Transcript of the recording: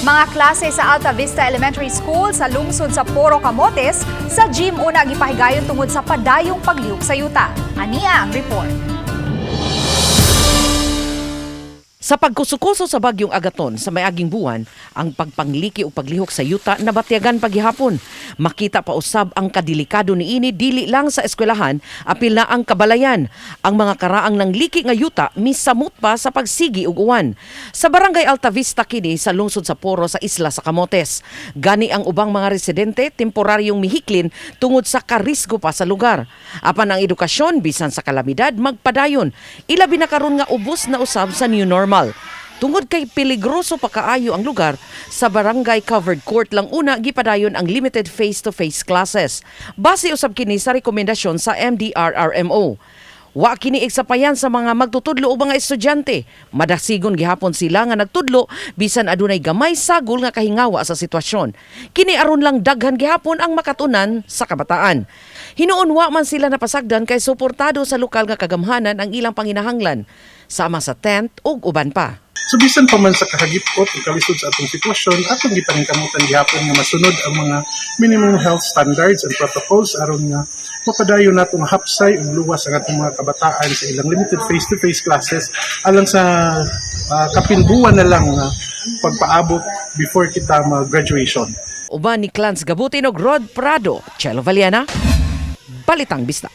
Mga klase sa Alta Vista Elementary School sa lungsod sa Poro Camotes sa gym una gipahigayon tungod sa padayong paglihok sa yuta. Ania ang report. Sa pagkusukuso sa bagyong Agaton sa mayaging buwan, ang pagpangliki o paglihok sa yuta nabatyagan paghihapon. Makita pa usab ang kadelikado niini dili lang sa eskwelahan, apil na ang kabalayan. Ang mga karaang ng liki nga yuta misamot pa sa pagsigi ug uwan. Sa barangay Alta Vista kini sa lungsod sa Poro sa isla sa Camotes. Gani ang ubang mga residente temporaryong mihiklin tungod sa karisgo pa sa lugar. Apan ang edukasyon bisan sa kalamidad magpadayon. Ilabi na karon nga ubos na usab sa new normal. Tungod kay peligroso pa kaayo ang lugar, sa barangay covered court lang una gipadayon ang limited face-to-face classes. Base usab kini sa rekomendasyon sa MDRRMO. Wa kini igsapayan sa mga magtutudlo o mga estudyante. Madasigon gihapon sila nga nagtudlo bisan adunay gamay sagol nga kahingawa sa sitwasyon. Kini aron lang daghan gihapon ang makatunan sa kabataan. Hinuon wa man sila napasagdan kay suportado sa lokal nga kagamhanan ang ilang panginahanglan sama sa tent ug uban pa. So bisan pa man sa kahagipot ug kalisod sa atong sitwasyon, atong gipaningkamutan gihapon nga masunod ang mga minimum health standards and protocols aron nga mapadayon natong hapsay ug luwas ang atong mga kabataan sa ilang limited face-to-face classes alang sa kapinbuwan na lang nga pagpaabot before kita mag-graduation. Uban ni Clans Gabutin ug Rod Prado, Chelo Valiana, Balitang Bista.